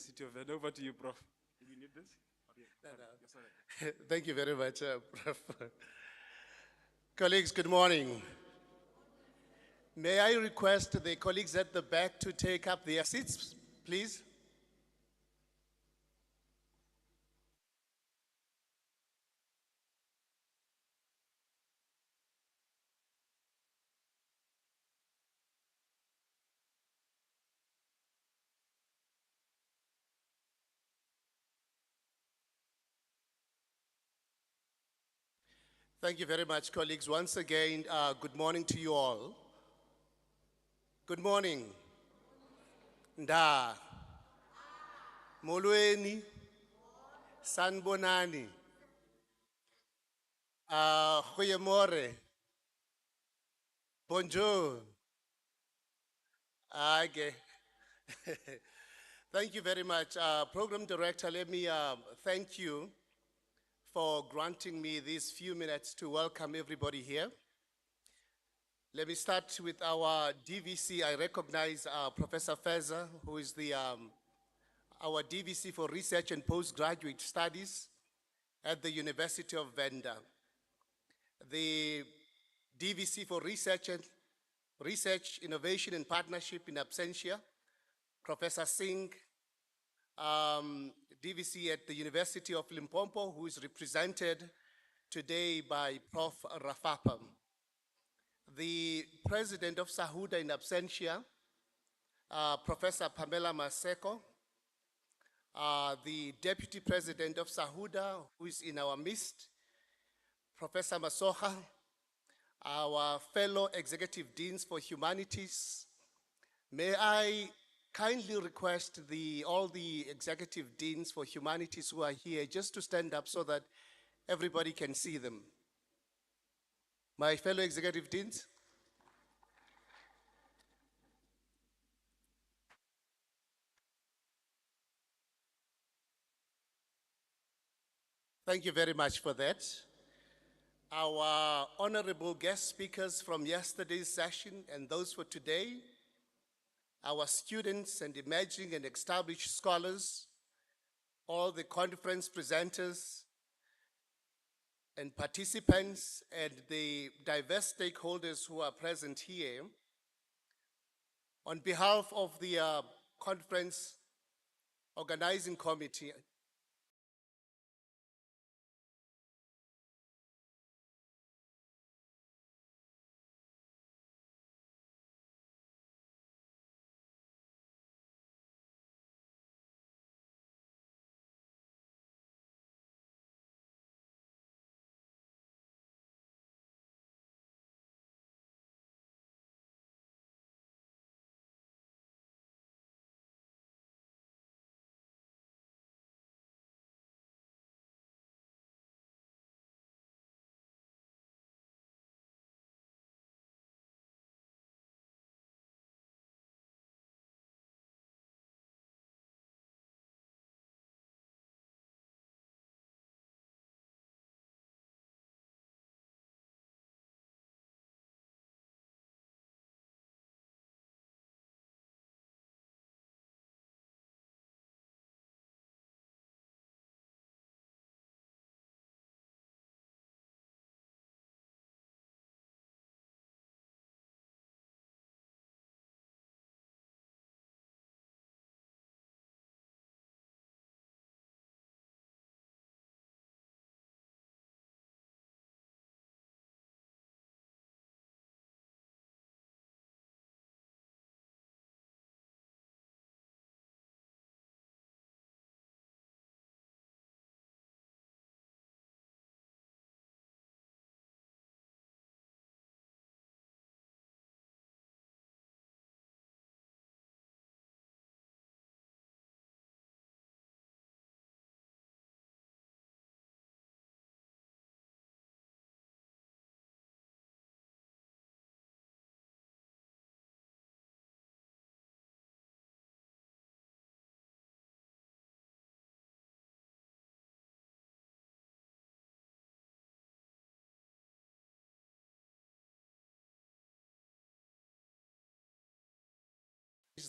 University of Venda. Over to you, Prof. Do you need this? No. Thank you very much, Prof. Colleagues, good morning. May I request the colleagues at the back to take up their seats, please? Thank you very much, colleagues. Once again, good morning to you all. Good morning. Nda. Molweni. Sanbonani. Goeiemorgen. Bonjour. Okay. Thank you very much. Program Director, let me thank you for granting me these few minutes to welcome everybody here. Let me start with our DVC. I recognize Professor Feza, who is our DVC for Research and Postgraduate Studies at the University of Venda. The DVC for Research, Innovation and Partnership in absentia, Professor Singh, DVC at the University of Limpopo, who is represented today by Prof. Rafapa. The President of Sahuda in absentia, Professor Pamela Maseko, the Deputy President of Sahuda, who is in our midst, Professor Masoha, our fellow Executive Deans for Humanities. May I kindly request all the Executive Deans for Humanities who are here just to stand up so that everybody can see them. My fellow Executive Deans. Thank you very much for that. Our honorable guest speakers from yesterday's session and those for today, our students and emerging and established scholars, all the conference presenters and participants, and the diverse stakeholders who are present here. On behalf of the conference organizing committee,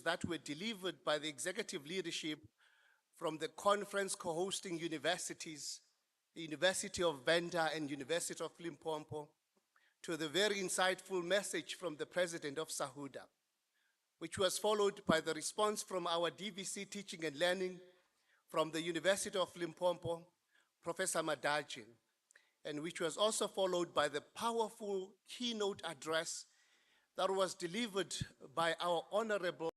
that were delivered by the executive leadership from the conference co-hosting universities, the University of Venda and University of Limpopo, to the very insightful message from the president of Sahuda, which was followed by the response from our DVC Teaching and Learning from the University of Limpopo, Professor Madajin, and which was also followed by the powerful keynote address that was delivered by our honorable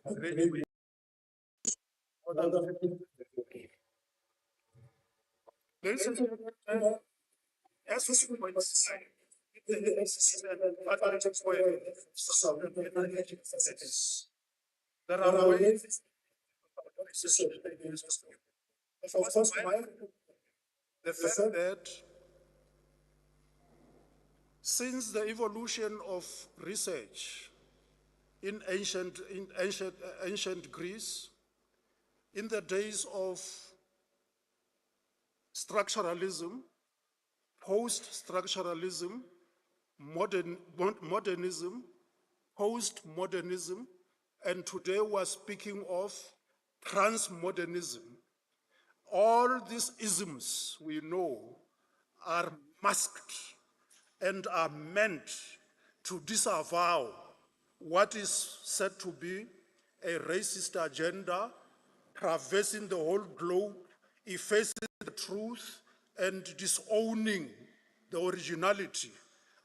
graduate more than 50. Ladies and gentlemen, as was pointed out, the existence advantages were some advantages. There are ways of course, the fact that since the evolution of research in ancient Greece, in the days of structuralism, post-structuralism, modernism, postmodernism, and today we're speaking of transmodernism. All these isms we know are masked and are meant to disavow what is said to be a racist agenda, traversing the whole globe, effacing the truth, and disowning the originality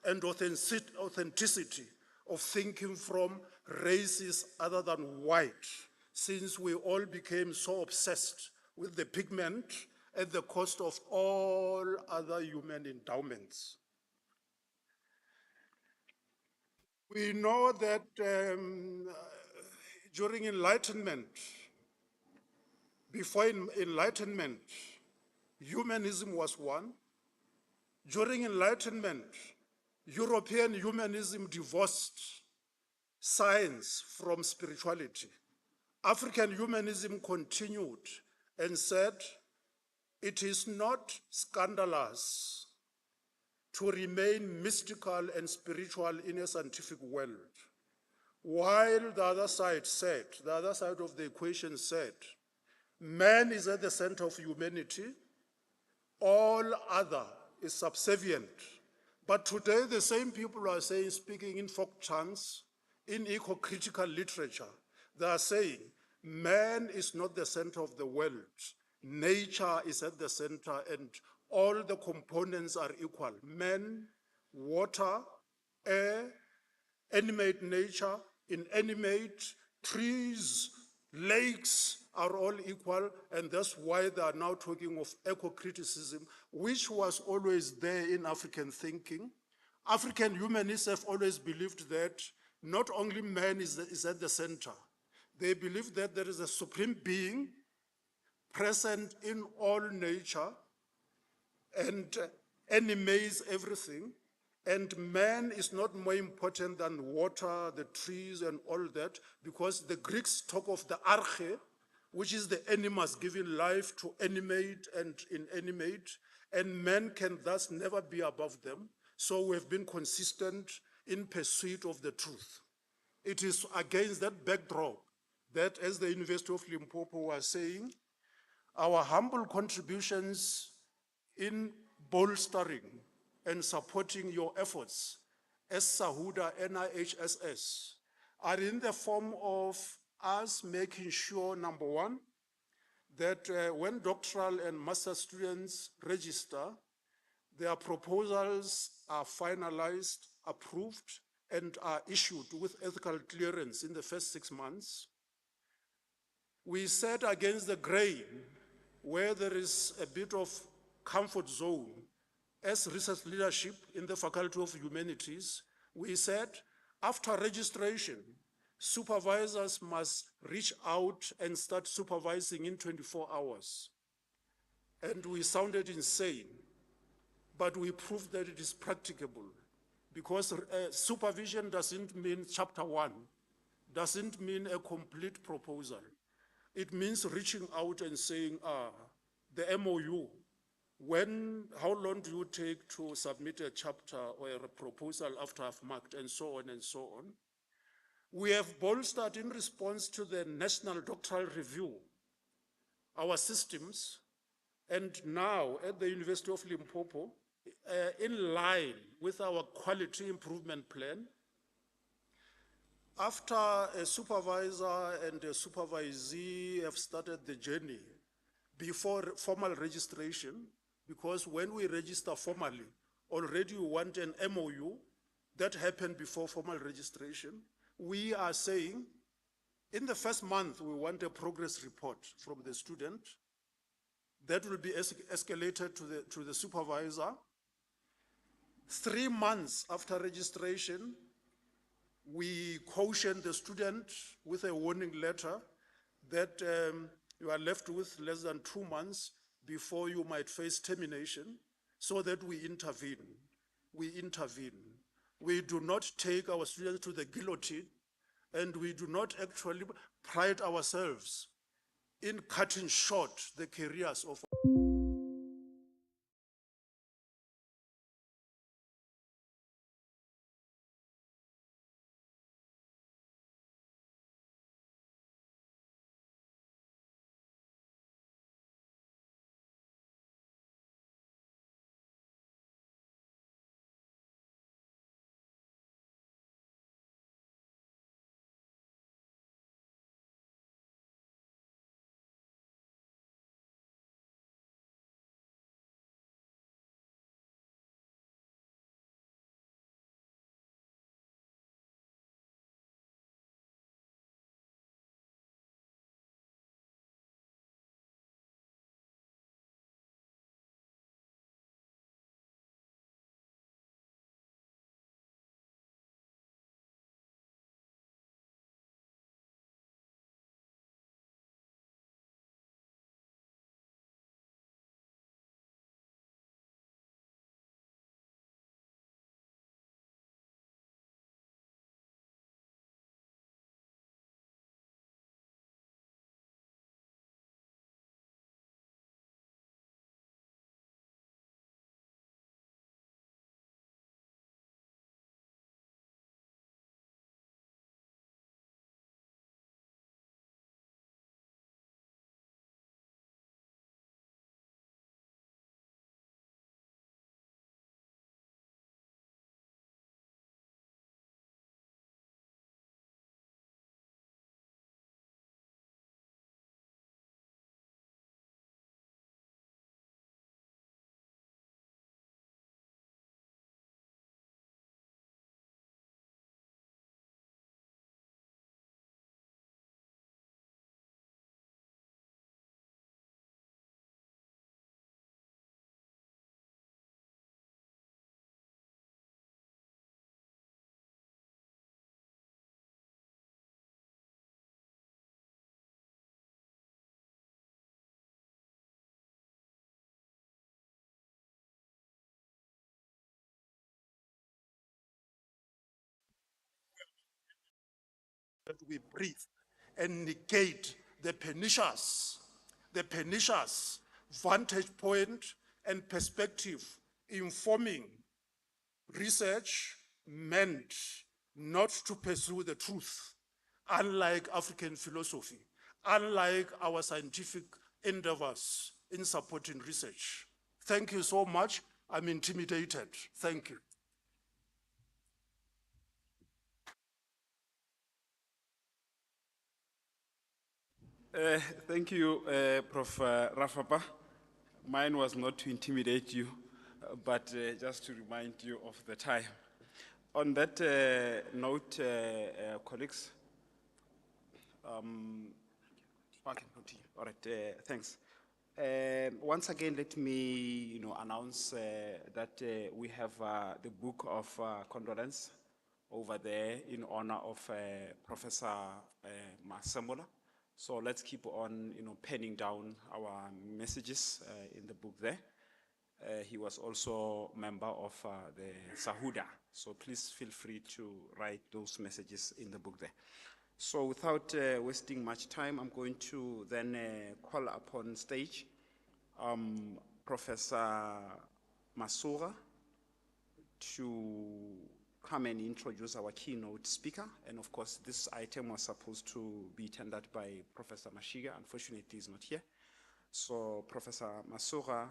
and authenticity of thinking from races other than white, since we all became so obsessed with the pigment at the cost of all other human endowments. We know that during Enlightenment, before Enlightenment, humanism was one. During Enlightenment, European humanism divorced science from spirituality. African humanism continued and said, it is not scandalous to remain mystical and spiritual in a scientific world. While the other side said, the other side of the equation said, man is at the center of humanity, all other is subservient. But today the same people are saying, speaking in folk chants, in eco-critical literature, they are saying, man is not the center of the world. Nature is at the center and all the components are equal. Man, water, air, animate nature, inanimate, trees, lakes are all equal, and that's why they are now talking of eco-criticism, which was always there in African thinking. African humanists have always believed that not only man is at the center, they believe that there is a supreme being present in all nature and animates everything, and man is not more important than water, the trees, and all that, because the Greeks talk of the arche, which is the animals giving life to animate and inanimate, and man can thus never be above them. So we have been consistent in pursuit of the truth. It is against that backdrop that, as the University of Limpopo was saying, our humble contributions in bolstering and supporting your efforts as Sahuda-Nihss are in the form of us making sure, number one, that when doctoral and master students register, their proposals are finalized, approved, and are issued with ethical clearance in the first 6 months. We set against the grain where there is a bit of comfort zone. As research leadership in the Faculty of Humanities, we said after registration, supervisors must reach out and start supervising in 24 hours. And we sounded insane, but we proved that it is practicable, because supervision doesn't mean chapter 1, doesn't mean a complete proposal. It means reaching out and saying, the MOU, how long do you take to submit a chapter or a proposal after I've marked, and so on and so on. We have bolstered in response to the National Doctoral Review our systems, and now at the University of Limpopo, in line with our quality improvement plan, after a supervisor and a supervisee have started the journey before formal registration, because when we register formally, already we want an MOU that happened before formal registration, we are saying In the first month, we want a progress report from the student. That will be escalated to the supervisor. 3 months after registration, we caution the student with a warning letter that you are left with less than 2 months before you might face termination, so that we intervene. We intervene. We do not take our students to the guillotine, and we do not actually pride ourselves in cutting short the careers of that we breathe and negate the pernicious vantage point and perspective informing research meant not to pursue the truth, unlike African philosophy, unlike our scientific endeavors in supporting research. Thank you so much. I'm intimidated. Thank you. Thank you, Prof. Rafapa. Mine was not to intimidate you, but just to remind you of the time. On that note, colleagues, I can continue. All right, thanks. Once again, let me announce that we have the book of condolence over there in honor of Professor Masemola. So let's keep on penning down our messages in the book there. He was also a member of the Sahuda, so please feel free to write those messages in the book there. So without wasting much time, I'm going to then call upon stage Professor Masura to come and introduce our keynote speaker. And of course, this item was supposed to be tendered by Professor Mashiga. Unfortunately, he's not here. So Professor Masura,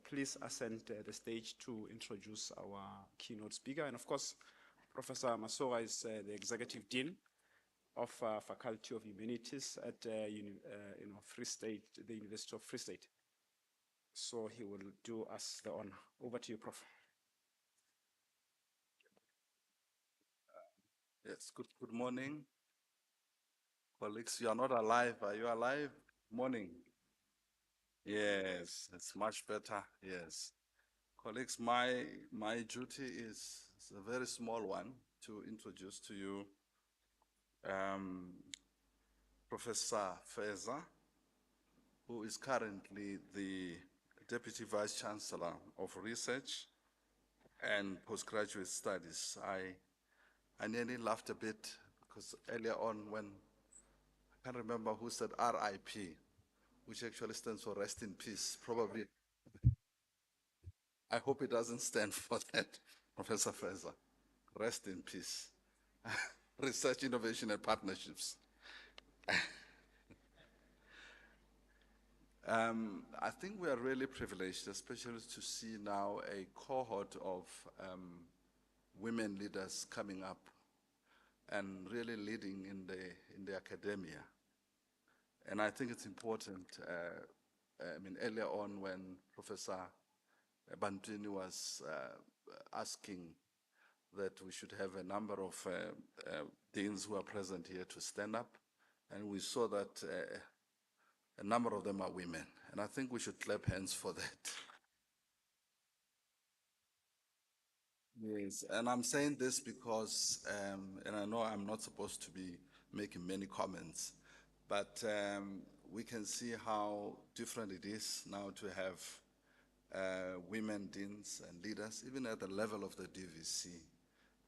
please ascend the stage to introduce our keynote speaker. And of course, Professor Masura is the Executive Dean of Faculty of Humanities at Free State, the University of Free State. So he will do us the honor. Over to you, Prof. Yes, good morning, Colleagues, you are not alive. Are you alive? Morning. Yes, it's much better. Yes. Colleagues, my duty is a very small one to introduce to you Professor Feza, who is currently the Deputy Vice Chancellor of Research and Postgraduate Studies. I nearly laughed a bit because earlier on when, I can't remember who said RIP, which actually stands for rest in peace. Probably, I hope it doesn't stand for that, Professor Feza. Rest in peace. Research, innovation, and partnerships. I think we are really privileged, especially to see now a cohort of women leaders coming up and really leading in the academia. And I think it's important, earlier on when Professor Bantwini was asking that we should have a number of deans who are present here to stand up, and we saw that a number of them are women, and I think we should clap hands for that. Yes, and I'm saying this because, and I know I'm not supposed to be making many comments, but we can see how different it is now to have women deans and leaders, even at the level of the DVC.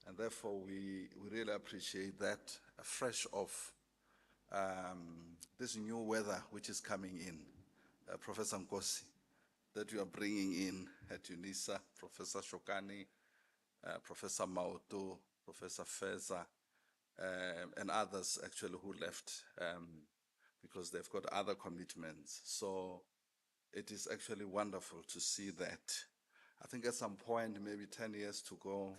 And therefore, we really appreciate that fresh off this new weather which is coming in. Professor Nkosi, that you are bringing in at UNISA, Professor Shokani, Professor Mauto, Professor Feza, and others actually who left because they've got other commitments. So it is actually wonderful to see that. I think at some point, maybe 10 years to go,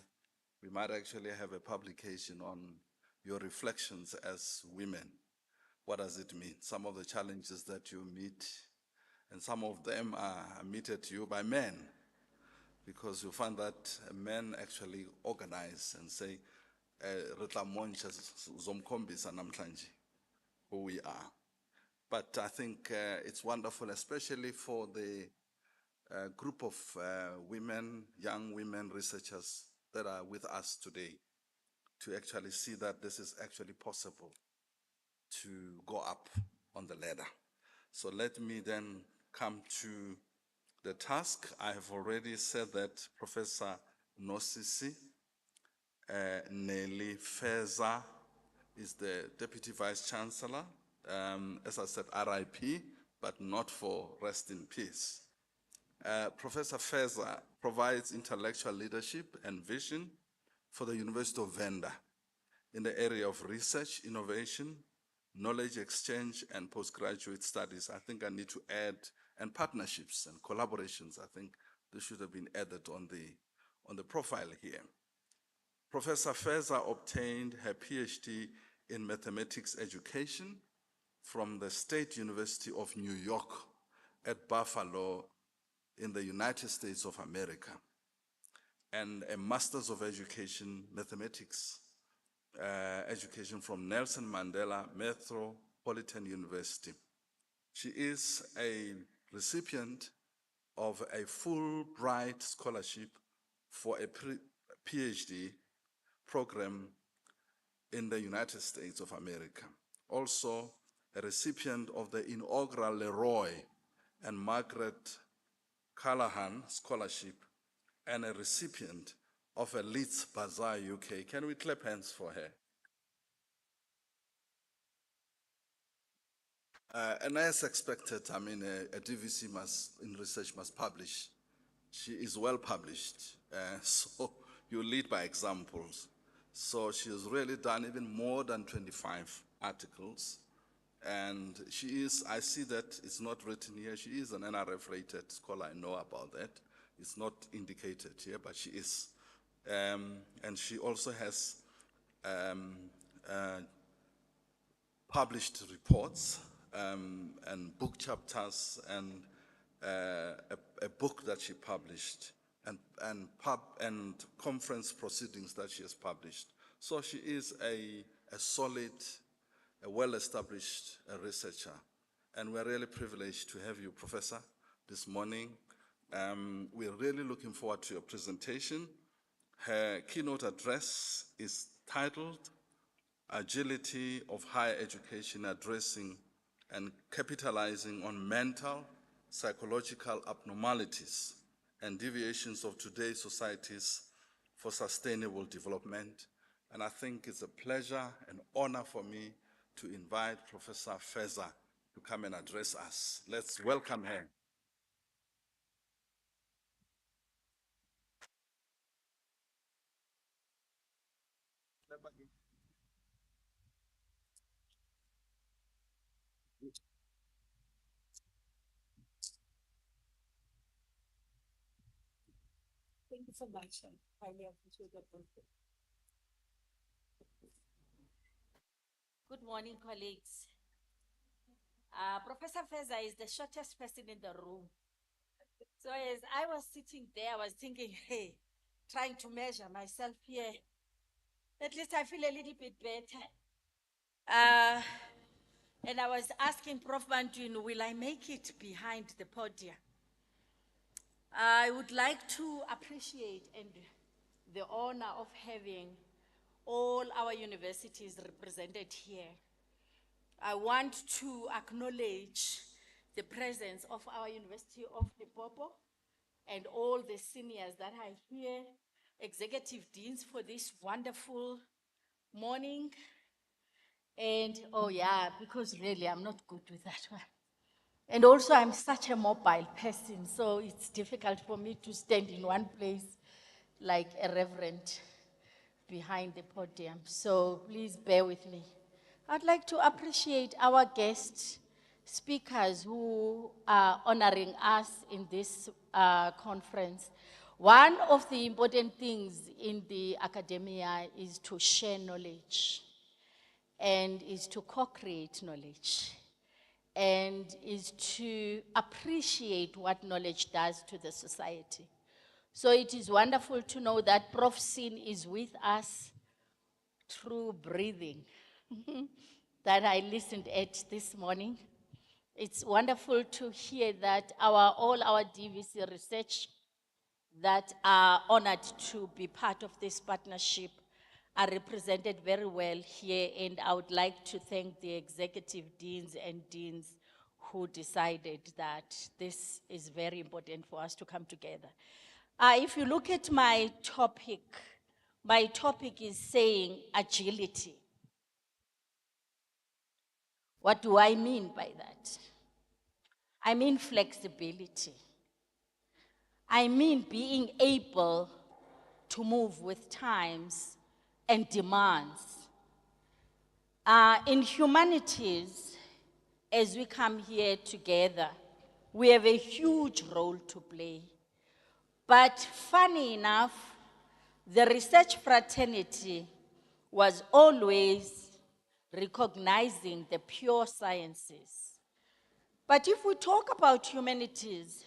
we might actually have a publication on your reflections as women. What does it mean? Some of the challenges that you meet, and some of them are meted to you by men, because you find that men actually organize and say, "Re tla mmontsha zomkhombisa namhlanje who we are." But I think it's wonderful, especially for the group of women, young women researchers that are with us today, to actually see that this is actually possible to go up on the ladder. So let me then come to the task. I have already said that Professor Nosisi Nelly Feza is the Deputy Vice Chancellor. As I said, RIP, but not for rest in peace. Professor Feza provides intellectual leadership and vision for the University of Venda in the area of research, innovation, knowledge exchange, and postgraduate studies. I think I need to add, and partnerships and collaborations. I think this should have been added on the profile here. Professor Feza obtained her PhD in mathematics education from the State University of New York at Buffalo in the United States of America, and a Master's of Education, Mathematics education from Nelson Mandela Metropolitan University. She is a recipient of a Fulbright scholarship for a PhD program in the United States of America. Also, a recipient of the inaugural Leroy and Margaret Callahan Scholarship, and a recipient of a Leeds Bazaar UK. Can we clap hands for her? And as expected, I mean, a DVC in research must publish. She is well published, so you lead by examples. So she has really done even more than 25 articles. And she is, I see that it's not written here, she is an NRF-rated scholar, I know about that. It's not indicated here, but she is. And she also has published reports and book chapters and a book that she published and conference proceedings that she has published. So she is a solid a well-established researcher. And we're really privileged to have you, Professor, this morning. We're really looking forward to your presentation. Her keynote address is titled Agility of Higher Education Addressing and Capitalizing on Mental, Psychological Abnormalities and Deviations of Today's Societies for Sustainable Development. And I think it's a pleasure and honor for me to invite Professor Feza to come and address us. Let's welcome her. Thank you so much. I highly appreciate your input. Good morning, colleagues. Professor Feza is the shortest person in the room. So as I was sitting there, I was thinking, hey, trying to measure myself here. At least I feel a little bit better. And I was asking Prof. Bantwin, will I make it behind the podium? I would like to appreciate and the honor of having all our universities represented here. I want to acknowledge the presence of our University of Limpopo and all the seniors that are here, executive deans for this wonderful morning. And oh yeah, because really I'm not good with that one. And also I'm such a mobile person, so it's difficult for me to stand in one place like a reverend behind the podium. So please bear with me. I'd like to appreciate our guest speakers who are honoring us in this conference. One of the important things in the academia is to share knowledge and is to co-create knowledge and is to appreciate what knowledge does to the society. So it is wonderful to know that Prof. Sin is with us through breathing that I listened at this morning. It's wonderful to hear that all our DVC research that are honored to be part of this partnership are represented very well here, and I would like to thank the executive deans and deans who decided that this is very important for us to come together. If you look at my topic is saying agility. What do I mean by that? I mean flexibility. I mean being able to move with times and demands. In humanities, as we come here together, we have a huge role to play. But funny enough, the research fraternity was always recognizing the pure sciences. But if we talk about humanities,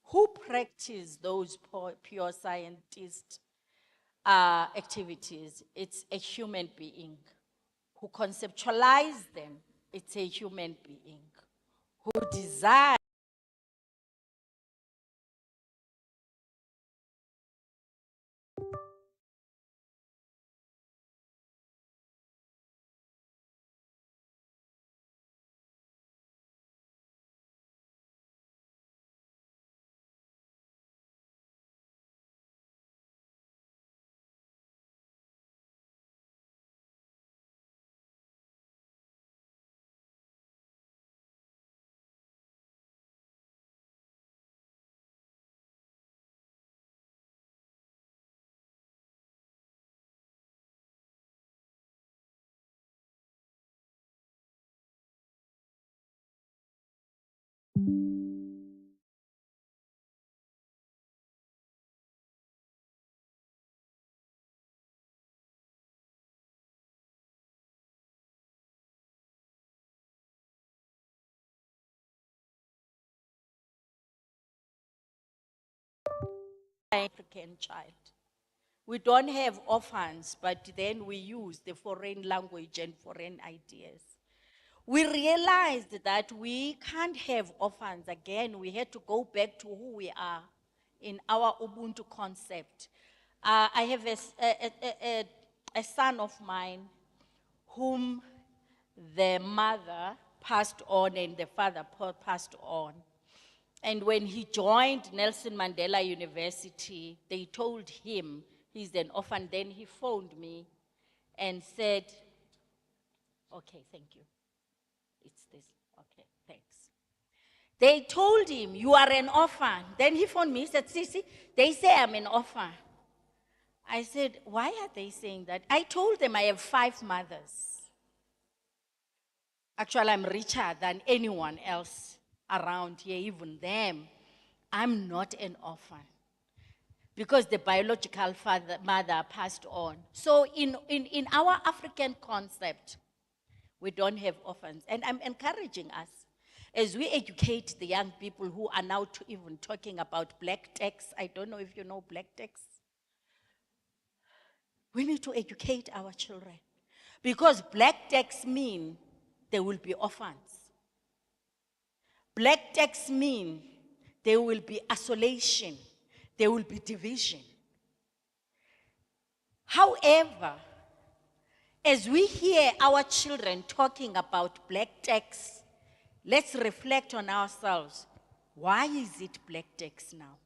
who practice those pure scientist activities? It's a human being. Who conceptualize them? It's a human being. Who design? African child. We don't have orphans, but then we use the foreign language and foreign ideas. we realized that we can't have orphans again. We had to go back to who we are in our Ubuntu concept. I have a son of mine whom the mother passed on and the father passed on. And when he joined Nelson Mandela University, they told him he's an orphan. Then he phoned me and said, okay, thank you. It's this, okay, thanks. They told him, you are an orphan. Then he phoned me, he said, Sisi, they say I'm an orphan. I said, why are they saying that? I told them I have 5 mothers. Actually, I'm richer than anyone else around here, even them. I'm not an orphan because the biological mother passed on. So in our African concept, we don't have orphans. And I'm encouraging us, as we educate the young people who are now even talking about black tax. I don't know if you know black tax. We need to educate our children, because black tax mean there will be orphans. Black tax mean there will be isolation, there will be division. However, as we hear our children talking about black tax, let's reflect on ourselves. Why is it black tax now?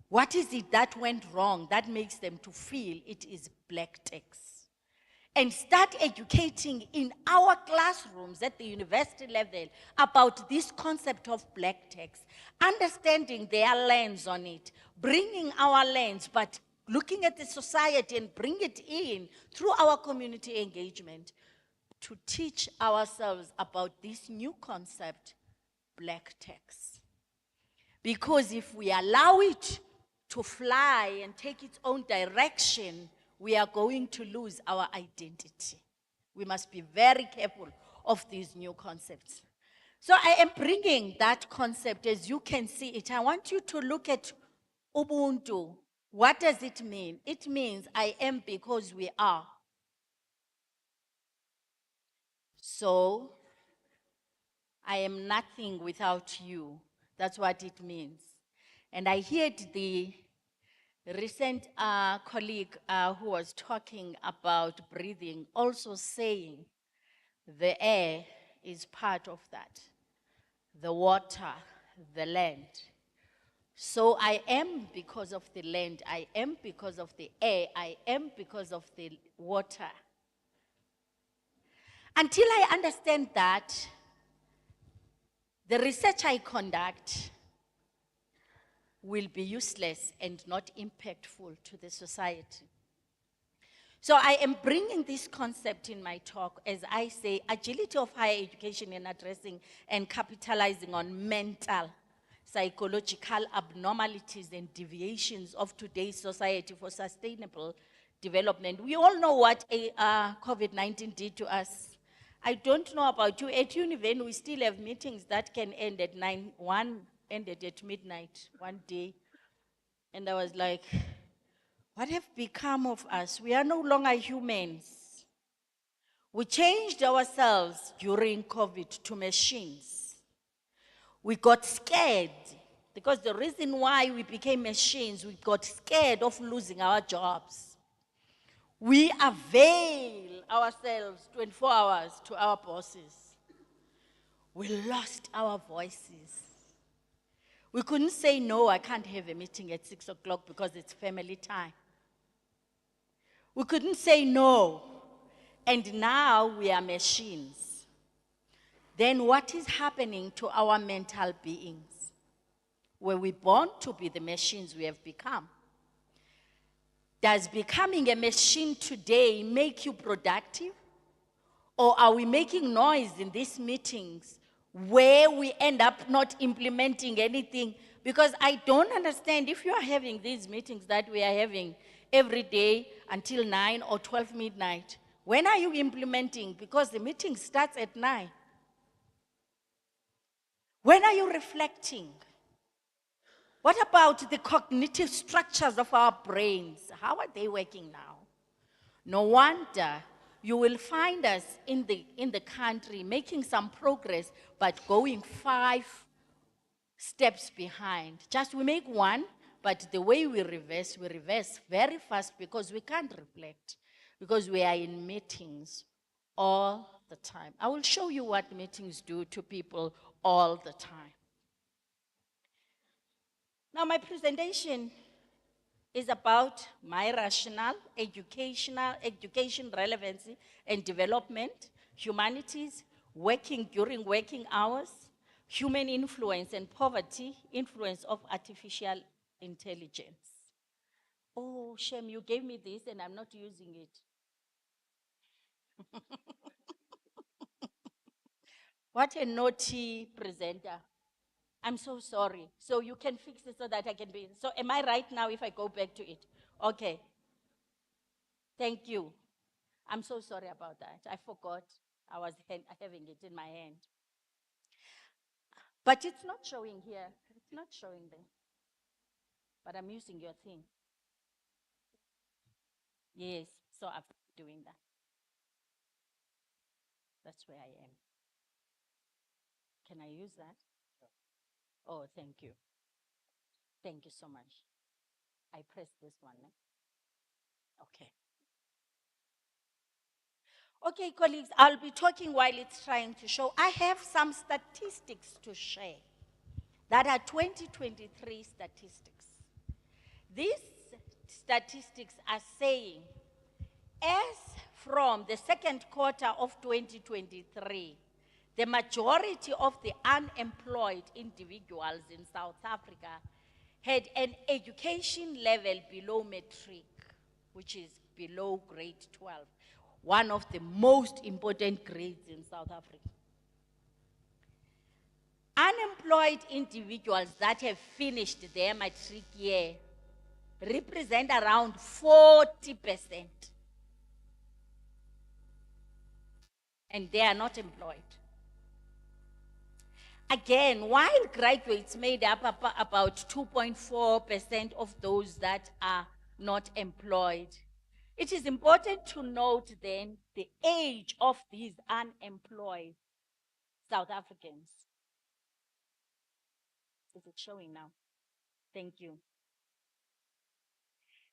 What is it that went wrong that makes them to feel it is black tax? And start educating in our classrooms at the university level about this concept of black tax, understanding their lens on it, bringing our lens, but looking at the society and bring it in through our community engagement to teach ourselves about this new concept, black tax. Because if we allow it to fly and take its own direction, we are going to lose our identity. We must be very careful of these new concepts. So I am bringing that concept as you can see it. I want you to look at Ubuntu. What does it mean? It means I am because we are. So I am nothing without you. That's what it means. And I heard the recent colleague who was talking about breathing also saying the air is part of that, the water, the land. So I am because of the land, I am because of the air, I am because of the water. Until I understand that, the research I conduct will be useless and not impactful to the society. So I am bringing this concept in my talk, as I say, agility of higher education in addressing and capitalizing on mental, psychological abnormalities and deviations of today's society for sustainable development. We all know what COVID-19 did to us. I don't know about you. At Univen, we still have meetings that can end at 9, 1 ended at midnight one day. And I was like, what have become of us? We are no longer humans. We changed ourselves during COVID to machines. We got scared, because the reason why we became machines, we got scared of losing our jobs. We avail ourselves 24 hours to our bosses. We lost our voices. We couldn't say, no, I can't have a meeting at 6 o'clock because it's family time. We couldn't say no. And now we are machines. Then what is happening to our mental beings? Were we born to be the machines we have become? Does becoming a machine today make you productive? Or are we making noise in these meetings where we end up not implementing anything? Because I don't understand, if you are having these meetings that we are having every day until 9 or 12 midnight, when are you implementing? Because the meeting starts at 9. When are you reflecting? What about the cognitive structures of our brains? How are they working now? No wonder you will find us in the country making some progress, but going 5 steps behind. Just we make one, but the way we reverse very fast because we can't reflect, because we are in meetings all the time. I will show you what meetings do to people all the time. Now, my presentation is about my rationale, education relevancy and development, humanities, working during working hours, human influence and poverty, influence of artificial intelligence. Oh, shame, you gave me this and I'm not using it. What a naughty presenter. I'm so sorry. So you can fix it so that I can be. So am I right now if I go back to it? Okay. Thank you. I'm so sorry about that. I forgot I was having it in my hand. But it's not showing here. It's not showing there. But I'm using your thing. Yes, so I'm doing that. That's where I am. Can I use that? Oh, thank you. Thank you so much. I press this one. Okay. Okay, colleagues, I'll be talking while it's trying to show. I have some statistics to share that are 2023 statistics. These statistics are saying, as from the second quarter of 2023, the majority of the unemployed individuals in South Africa had an education level below matric, which is below grade 12, one of the most important grades in South Africa. Unemployed individuals that have finished their matric year represent around 40%. And they are not employed. Again, while graduates made up about 2.4% of those that are not employed, it is important to note then the age of these unemployed South Africans. Is it showing now? Thank you.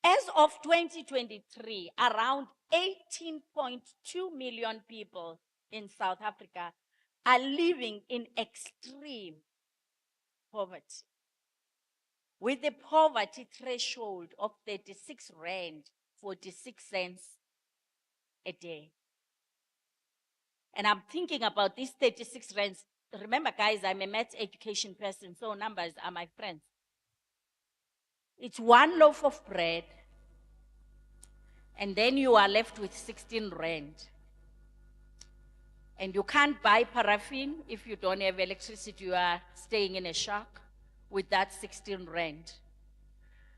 As of 2023, around 18.2 million people in South Africa are living in extreme poverty, with the poverty threshold of 36 rand, 46 cents a day. And I'm thinking about these 36 rands. Remember, guys, I'm a maths education person, so numbers are my friends. It's one loaf of bread, and then you are left with 16 rand. And you can't buy paraffin if you don't have electricity. You are staying in a shack with that 16 rand.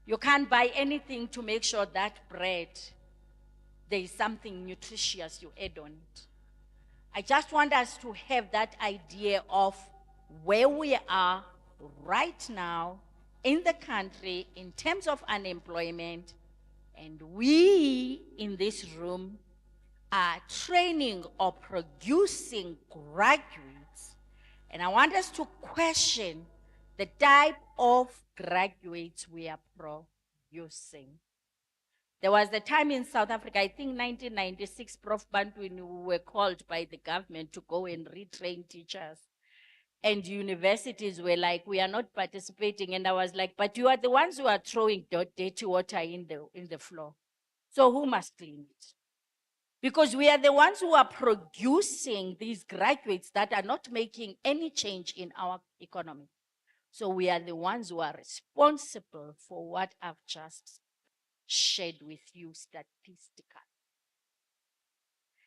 You can't buy anything to make sure that bread, there is something nutritious you add on it. I just want us to have that idea of where we are right now in the country in terms of unemployment, and we in this room are training or producing graduates. And I want us to question the type of graduates we are producing. There was a time in South Africa, I think 1996, Prof. Bantwini, we were called by the government to go and retrain teachers. And universities were like, we are not participating. And I was like, but you are the ones who are throwing dirty water in the floor. So who must clean it? Because we are the ones who are producing these graduates that are not making any change in our economy. So we are the ones who are responsible for what I've just shared with you statistically.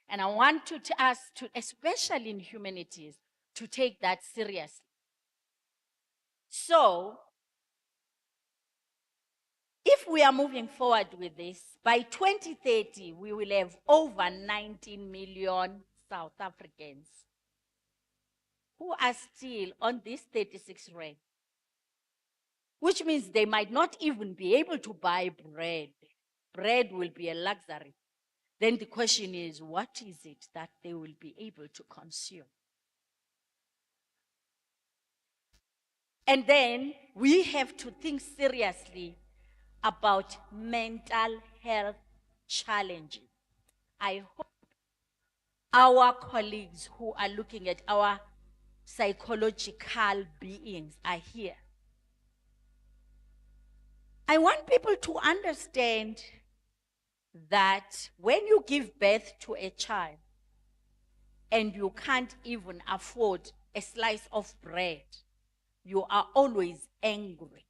And I want us to, especially in humanities, to take that seriously. So, if we are moving forward with this, by 2030, we will have over 19 million South Africans who are still on this 36 rand, which means they might not even be able to buy bread. Bread will be a luxury. then the question is, what is it that they will be able to consume? And then we have to think seriously about mental health challenges. I hope our colleagues who are looking at our psychological beings are here. I want people to understand that when you give birth to a child and you can't even afford a slice of bread, you are always angry.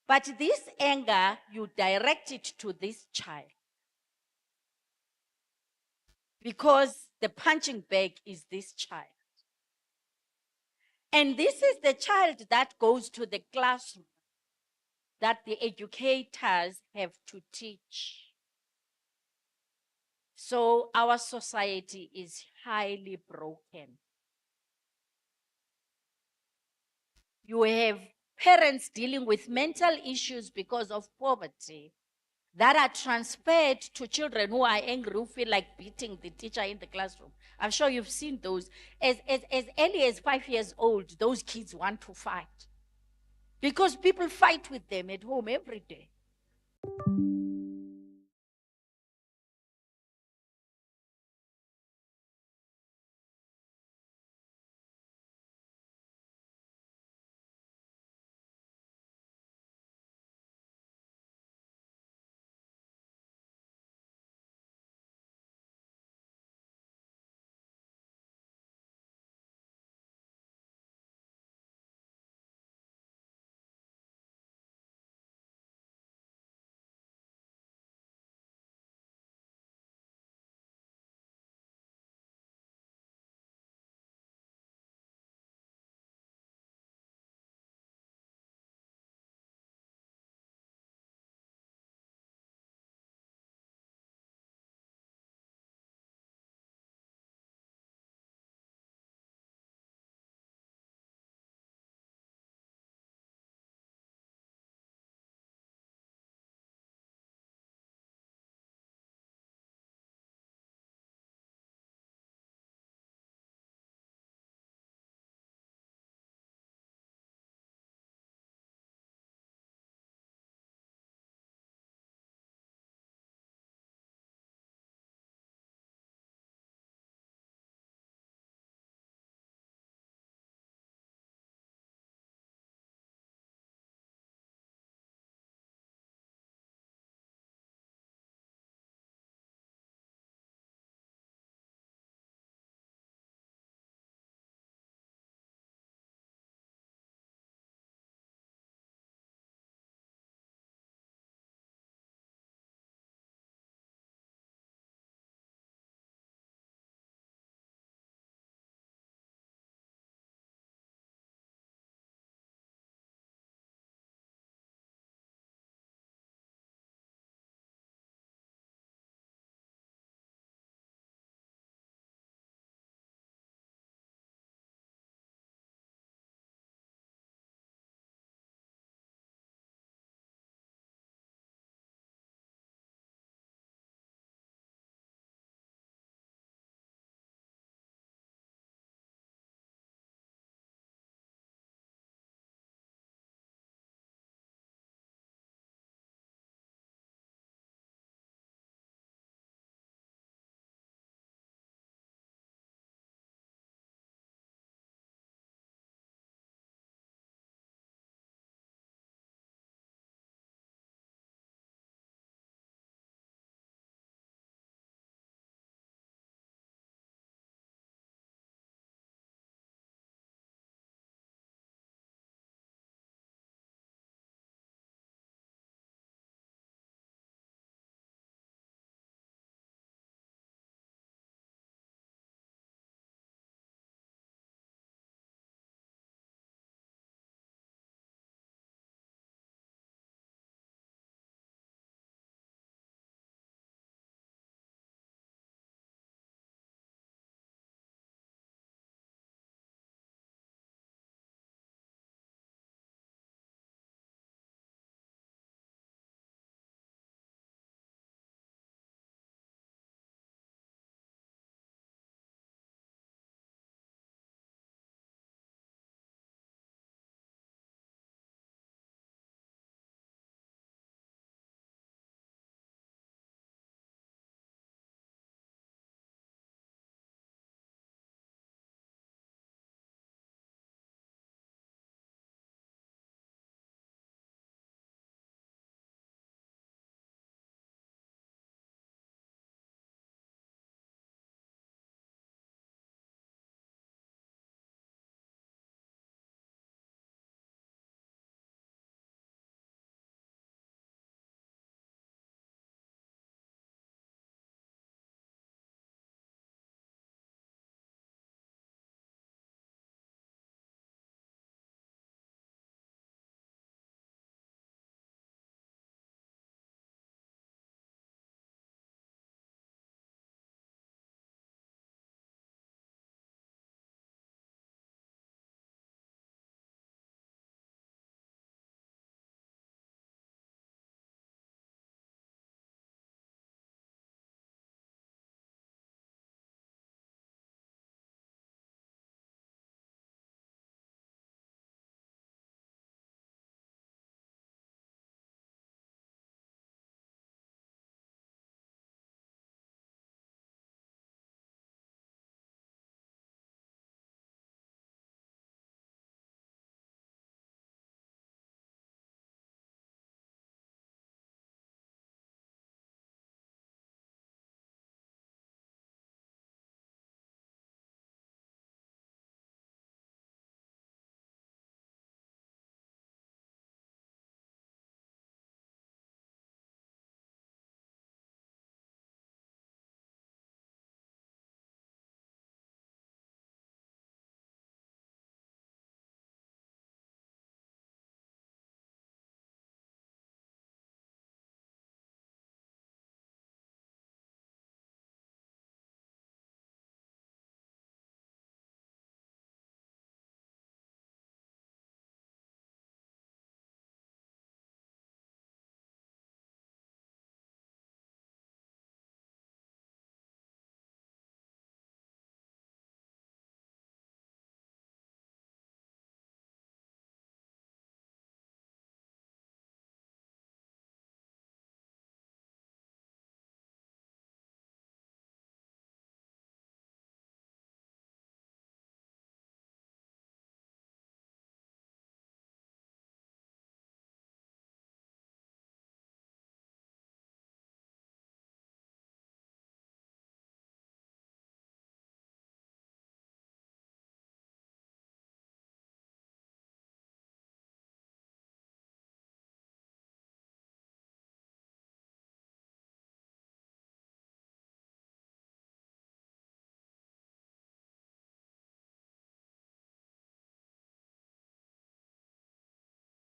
But this anger, you direct it to this child. Because the punching bag is this child. And this is the child that goes to the classroom that the educators have to teach. So our society is highly broken. You have parents dealing with mental issues because of poverty that are transferred to children who are angry, who feel like beating the teacher in the classroom. I'm sure you've seen those. As early as 5 years old, those kids want to fight. Because people fight with them at home every day.